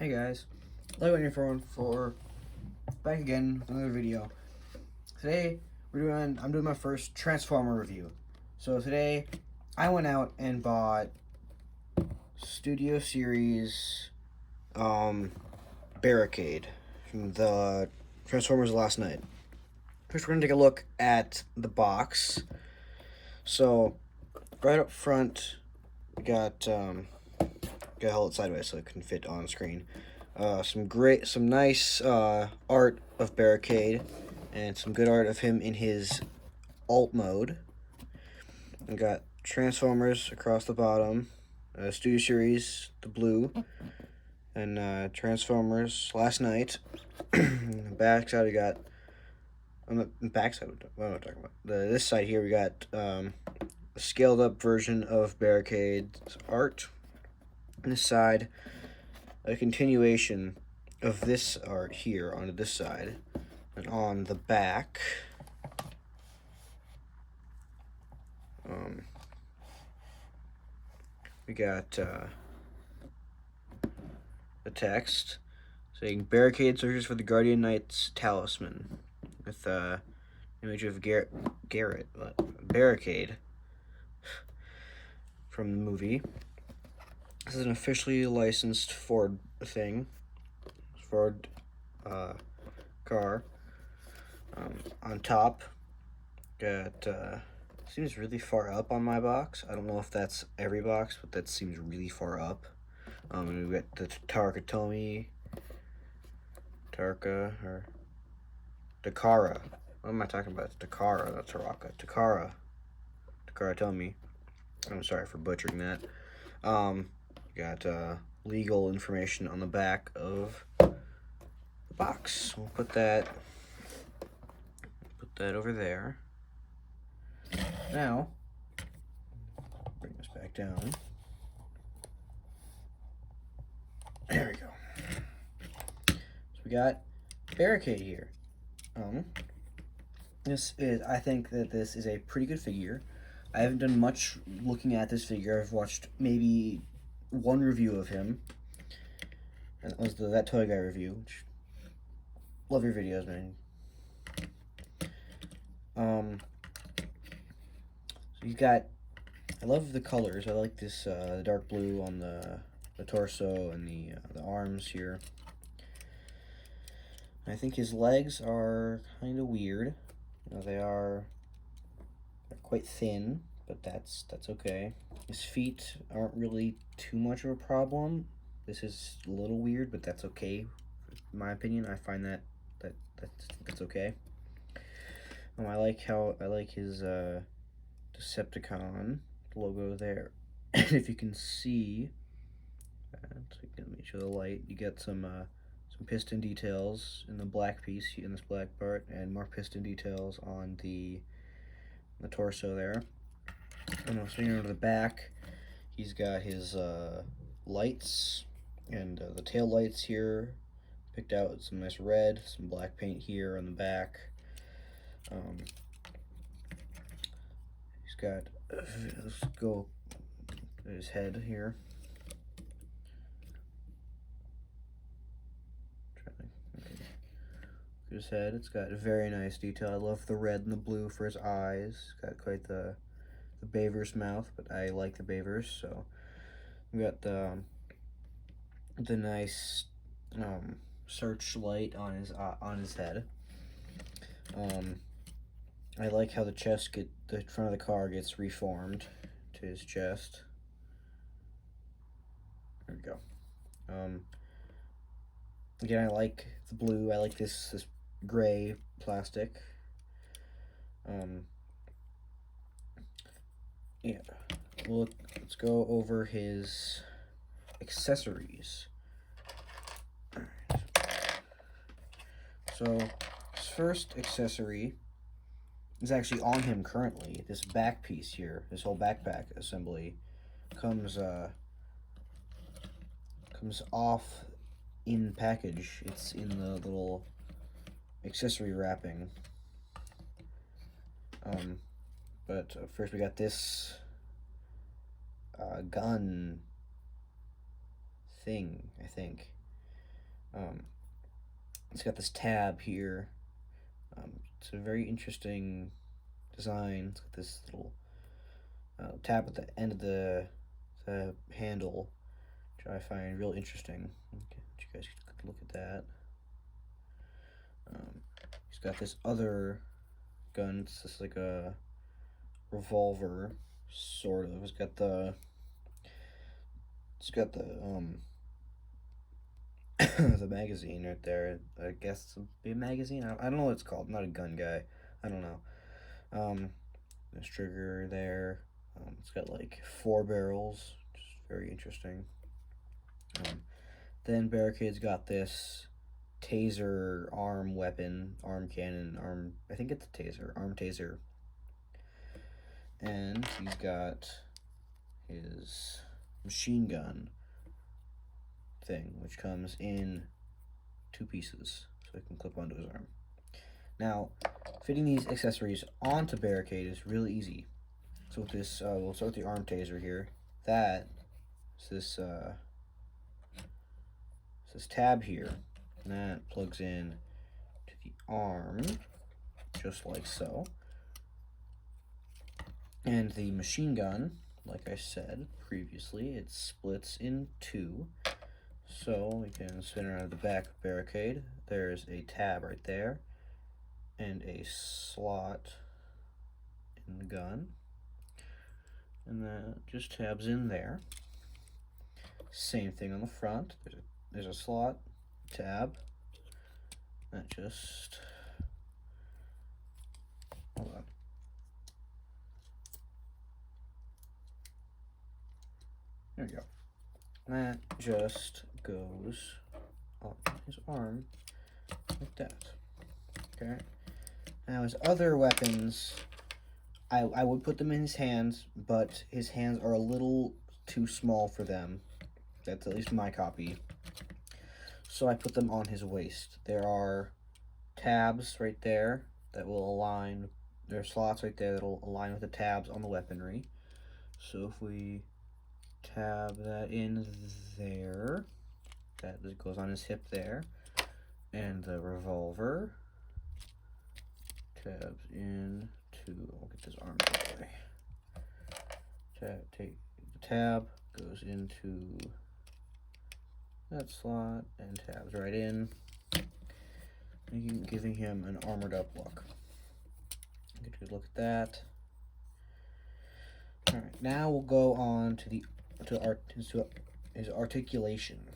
Hey guys, Lego on your phone for back again with another video. Today I'm doing my first Transformer review. So today I went out and bought Studio Series Barricade from the Transformers last night. First we're gonna take a look at the box. So right up front we got gotta hold it sideways so it can fit on screen. Some nice art of Barricade, and some good art of him in his alt mode. We got Transformers across the bottom, Studio Series, the blue, and Transformers last night. Backside we got on the backside. What am I talking about? This side here we got a scaled up version of Barricade's art. On this side, a continuation of this art here onto this side, and on the back we got the text saying Barricade searches for the Guardian Knight's talisman, with image of Barricade from the movie. This is an officially licensed Ford car. On top, got seems really far up on my box. I don't know if that's every box, but that seems really far up. And we got the Takara. What am I talking about? It's Takara, not Taraka. Takara Tomy. I'm sorry for butchering that. Got legal information on the back of the box. We'll put that over there. Now, bring this back down. There we go. So we got Barricade here. I think that this is a pretty good figure. I haven't done much looking at this figure. I've watched maybe one review of him, and it was That Toy Guy review, which, love your videos, man. So you've got, I love the colors. I like this dark blue on the torso and the arms here. I think his legs are kind of weird. You know, they're quite thin, but that's okay. His feet aren't really too much of a problem. This is a little weird, but that's okay. In my opinion, I find that's okay. I like his Decepticon logo there. If you can see, let me show the light. You get some piston details in the black piece, in this black part, and more piston details on the torso there. And now swinging over to the back, he's got his lights and the tail lights here picked out with some nice red, some black paint here on the back. He's got, let's go at his head here. His head, it's got a very nice detail. I love the red and the blue for his eyes. Got quite the beaver's mouth, but I like the beavers, so we got the nice searchlight on his head. I like how the front of the car gets reformed to his chest. There we go. Again, I like the blue. I like this gray plastic. Yeah. Well, let's go over his accessories. Alright. So, his first accessory is actually on him currently. This back piece here, this whole backpack assembly, comes off in package. It's in the little accessory wrapping. But first we got this gun thing, I think. It's got this tab here. It's a very interesting design. It's got this little tab at the end of the handle, which I find real interesting. Okay, you guys can look at that. He's got this other gun. It's just like a revolver, sort of. It's got the the magazine right there. I guess it'd be a magazine. I don't know what it's called. I'm not a gun guy. I don't know. This trigger there. It's got like 4 barrels, which is very interesting. Then Barricade's got this taser arm weapon, arm cannon, I think it's a taser, arm taser. And he's got his machine gun thing, which comes in 2 pieces, so it can clip onto his arm. Now, fitting these accessories onto Barricade is really easy. So with this, we'll start with the arm taser here. That is this tab here, and that plugs in to the arm, just like so. And the machine gun, like I said previously, it splits in 2. So we can spin around the back of Barricade. There's a tab right there, and a slot in the gun. And that just tabs in there. Same thing on the front. There's a slot, tab. That just, hold on. There we go. That just goes on his arm like that. Okay. Now his other weapons, I would put them in his hands, but his hands are a little too small for them. That's at least my copy. So I put them on his waist. There are tabs right there that will align. There are slots right there that will align with the tabs on the weaponry. So if we tab that in there, that goes on his hip there, and the revolver tabs in to, I'll get this arm out of the way. Take the tab, goes into that slot, and tabs right in, giving him an armored up look. Get a good look at that. Alright, now we'll go on to his articulation.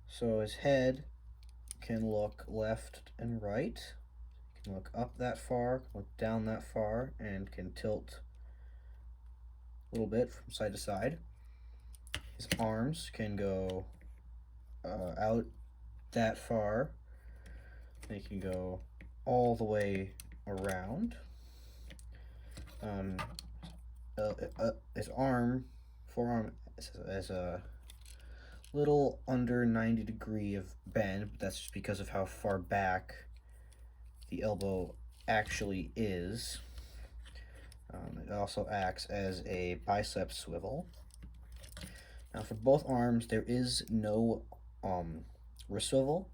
So his head can look left and right. He can look up that far, look down that far, and can tilt a little bit from side to side. His arms can go out that far. They can go all the way around. His forearm has a little under 90 degree of bend, but that's just because of how far back the elbow actually is. It also acts as a bicep swivel. Now for both arms, there is no wrist swivel.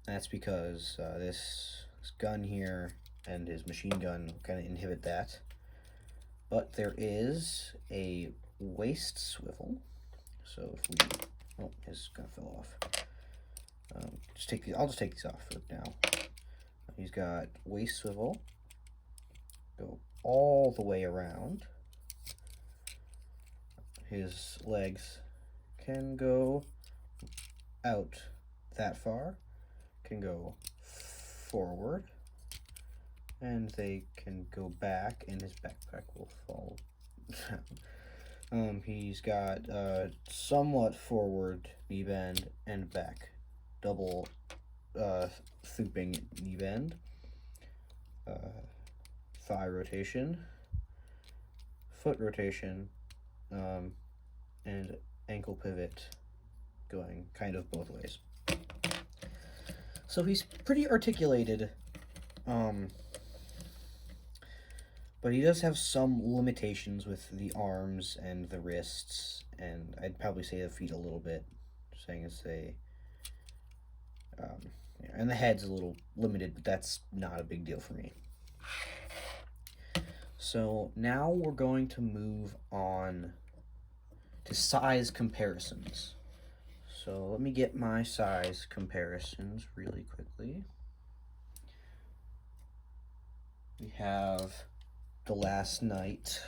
That's because this gun here and his machine gun kind of inhibit that. But there is a waist swivel. So if we, oh, his gun fell off. I'll just take these off for now. He's got waist swivel. Go all the way around. His legs can go out that far, can go forward, and they can go back, and his backpack will fall down. He's got somewhat forward knee bend and back double swooping knee bend, thigh rotation, foot rotation, and ankle pivot, going kind of both ways. So he's pretty articulated, but he does have some limitations with the arms and the wrists, and I'd probably say the feet a little bit, saying it's a And the head's a little limited, but that's not a big deal for me. So now we're going to move on to size comparisons. So let me get my size comparisons really quickly. We have The Last Night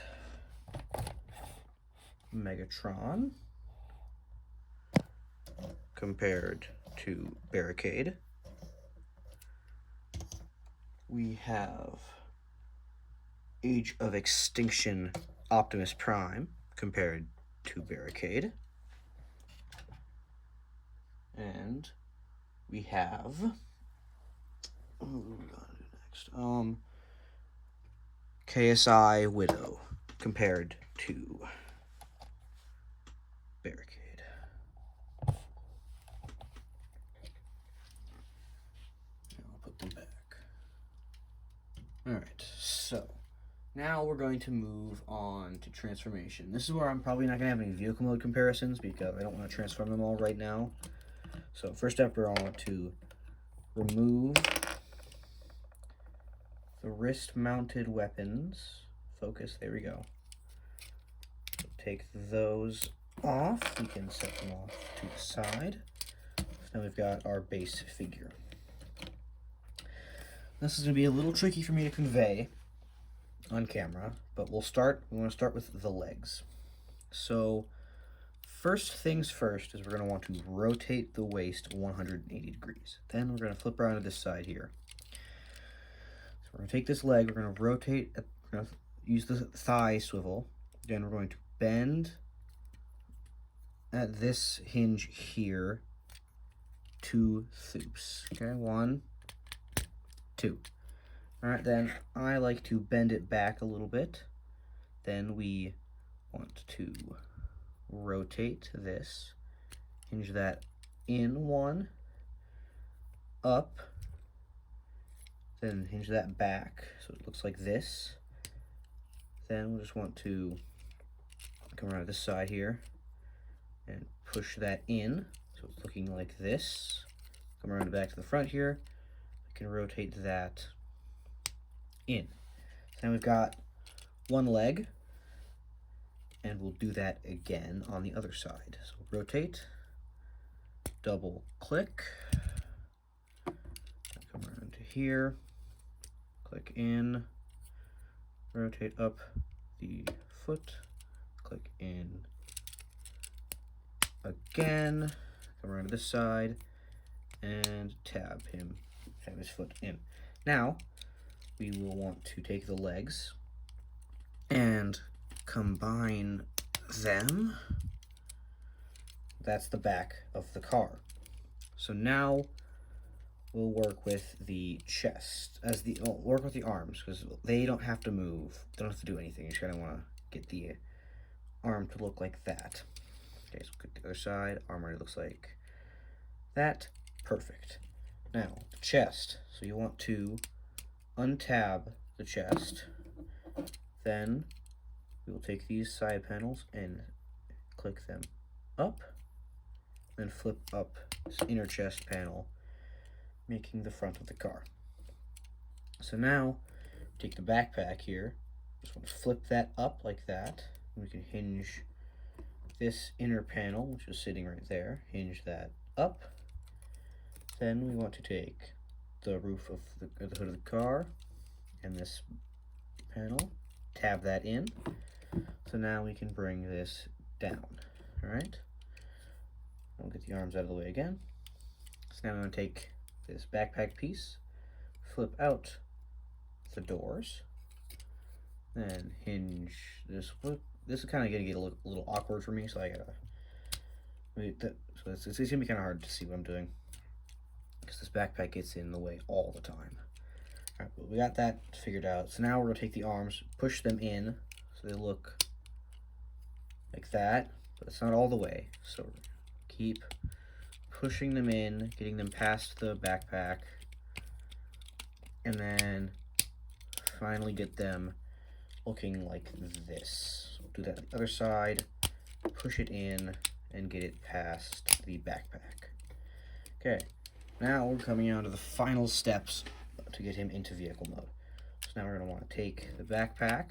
Megatron compared to Barricade. We have Age of Extinction Optimus Prime compared to Barricade. And we have, what are we gonna do next? KSI Widow compared to Barricade. I'll put them back. Alright, so now we're going to move on to transformation. This is where I'm probably not going to have any vehicle mode comparisons because I don't want to transform them all right now. So first step, we're going to remove the wrist-mounted weapons. Focus, there we go. So take those off. We can set them off to the side. So now we've got our base figure. This is going to be a little tricky for me to convey on camera, but we want to start with the legs. So first things first is we're going to want to rotate the waist 180 degrees. Then we're going to flip around to this side here. So we're going to take this leg, we're going to rotate, we're going to use the thigh swivel. Then we're going to bend at this hinge here 2 thoops. Okay, 1, 2. Alright, then I like to bend it back a little bit. Then we want to rotate this, hinge that in 1, up, then hinge that back so it looks like this. Then we'll just want to come around to this side here and push that in so it's looking like this. Come around back to the front here. We can rotate that in. Then we've got one leg, and we'll do that again on the other side. So rotate, double click, come around to here, click in, rotate up the foot, click in again, come around to this side, and tab his foot in. Now, we will want to take the legs and combine them. That's the back of the car. So now we'll work with the chest work with the arms because they don't have to move. They don't have to do anything. You just kind of want to get the arm to look like that. Okay, so click the other side. Arm already looks like that. Perfect. Now the chest. So you want to untab the chest. Then we will take these side panels and click them up, then flip up this inner chest panel, making the front of the car. So now, take the backpack here, just want to flip that up like that, and we can hinge this inner panel, which is sitting right there, hinge that up. Then we want to take the roof of the hood of the car and this panel, tab that in. So now we can bring this down. Alright? We'll get the arms out of the way again. So now I'm going to take this backpack piece, flip out the doors, then hinge this. This is kind of going to get a little awkward for me, so I gotta. So it's going to be kind of hard to see what I'm doing because this backpack gets in the way all the time. Alright, but we got that figured out. So now we're going to take the arms, push them in so they look like that, but it's not all the way. So keep pushing them in, getting them past the backpack, and then finally get them looking like this. So do that on the other side, push it in, and get it past the backpack. Okay, Now we're coming on to the final steps to get him into vehicle mode. So now we're going to want to take the backpack.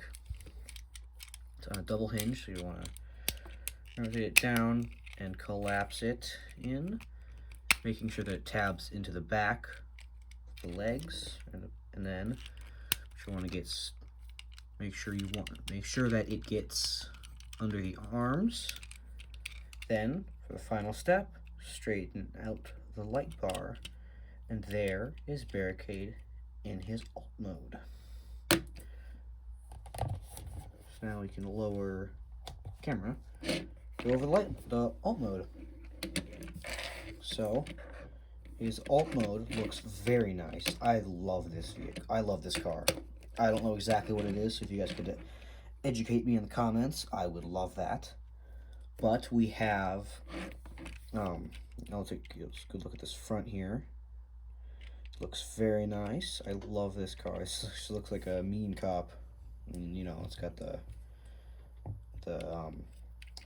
It's on a double hinge, so you want to rotate it down and collapse it in, making sure that it tabs into the back, the legs, and then you want to make sure that it gets under the arms. Then for the final step, straighten out the light bar, and there is Barricade in his alt mode. So now we can lower camera, go over the alt mode. So his alt mode looks very nice. I love this vehicle. I love this car. I don't know exactly what it is, so if you guys could educate me in the comments, I would love that. But we have, I'll take a good look at this front here. It looks very nice. I love this car. It looks like a mean cop. And, you know, it's got the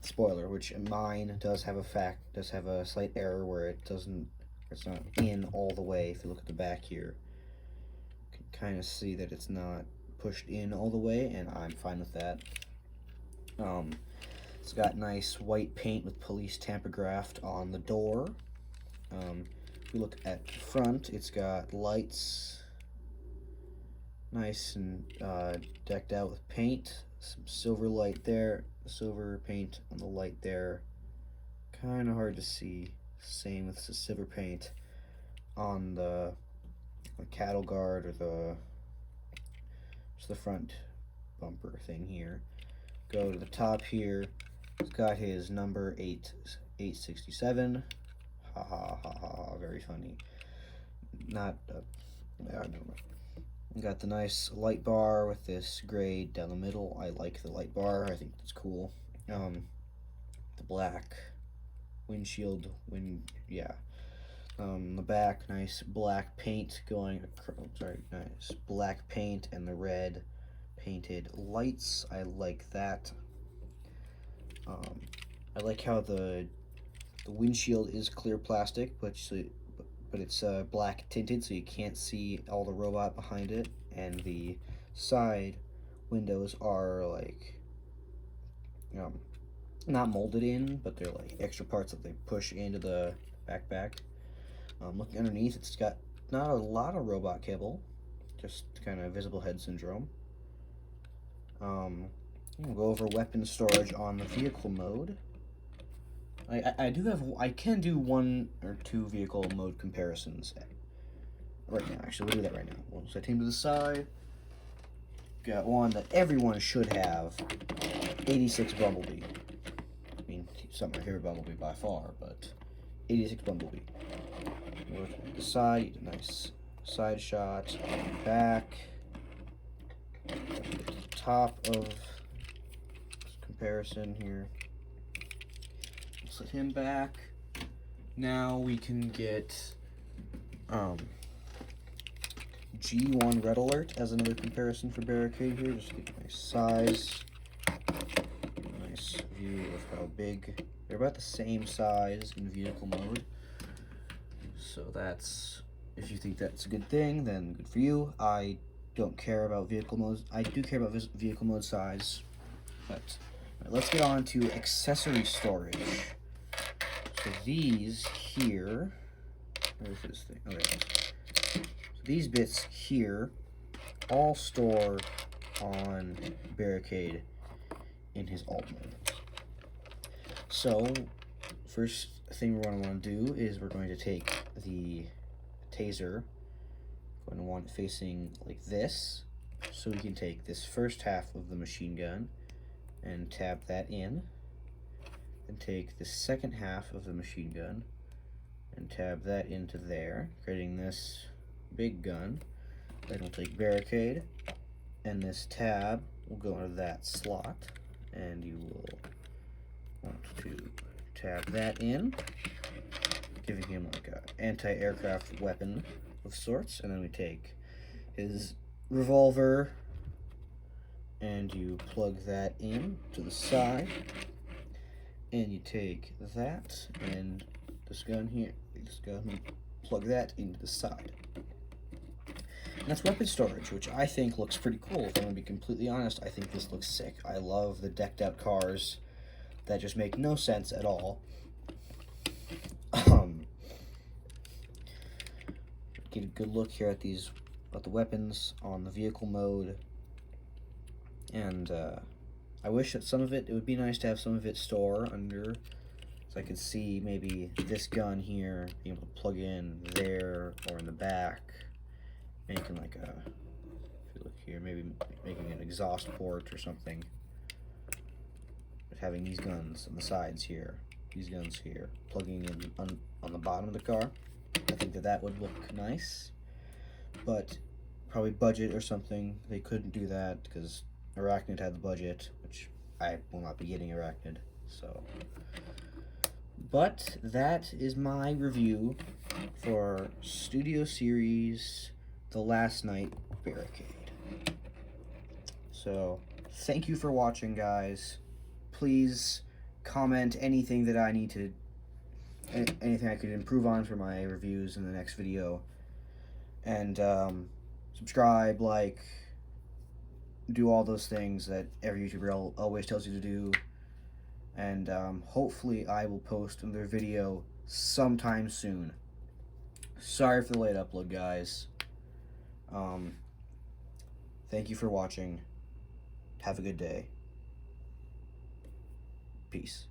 spoiler, which mine does have a slight error where it's not in all the way. If you look at the back here, you can kind of see that it's not pushed in all the way, and I'm fine with that. It's got nice white paint with police tampographed on the door. If we look at the front, it's got lights, nice and decked out with paint. Some silver light there, silver paint on the light there. Kind of hard to see. Same with the silver paint on the cattle guard or just the front bumper thing here. Go to the top here. It's got his number 867. Ha ha ha ha! Very funny. Not. I don't know. Got the nice light bar with this gray down the middle. I like the light bar. I think that's cool. The black windshield. The back, nice black paint going. Nice black paint and the red painted lights. I like that. I like how the windshield is clear plastic, but it's black tinted, so you can't see all the robot behind it. And the side windows are like not molded in, but they're like extra parts that they push into the backpack. Looking underneath, it's got not a lot of robot kibble, just kind of visible head syndrome. We'll go over weapon storage on the vehicle mode. I can do 1 or 2 vehicle mode comparisons right now. Actually, we'll do that right now. We'll set him to the side. Got one that everyone should have. 86 Bumblebee. I mean, it's not my favorite Bumblebee by far, but 86 Bumblebee. Look at the side, nice side shot. Back. Top of comparison here. Set him back. Now we can get G1 Red Alert as another comparison for Barricade here. Just get a nice size, nice view of how big. They're about the same size in vehicle mode. So that's, if you think that's a good thing, then good for you. I don't care about vehicle modes. I do care about vehicle mode size, but let's get on to accessory storage. So these here, where's this thing? Okay. So these bits here all store on Barricade in his alt mode. So first thing we're going to want to do is we're going to take the taser, going to want it facing like this, so we can take this first half of the machine gun and tab that in, and take the second half of the machine gun and tab that into there, creating this big gun. Then we'll take Barricade, and this tab will go into that slot, and you will want to tab that in, giving him like an anti-aircraft weapon of sorts. And then we take his revolver, and you plug that in to the side, and you take that and this gun here, plug that into the side. And that's weapon storage, which I think looks pretty cool. If I'm gonna be completely honest, I think this looks sick. I love the decked out cars that just make no sense at all. Get a good look here at the weapons on the vehicle mode, and I wish that it would be nice to have some of it store under, so I could see maybe this gun here being able to plug in there or in the back, making like a, if you look here, maybe making an exhaust port or something. But having these guns on the sides here, these guns here, plugging in on the bottom of the car, I think that would look nice. But probably budget or something, they couldn't do that because Arachnid had the budget, which I will not be getting Arachnid, so. But that is my review for Studio Series The Last Night Barricade. So, thank you for watching, guys. Please comment anything that I need to, anything I could improve on for my reviews in the next video. And subscribe, like, do all those things that every YouTuber always tells you to do. And hopefully I will post another video sometime soon. Sorry for the late upload, guys. Thank you for watching. Have a good day. Peace.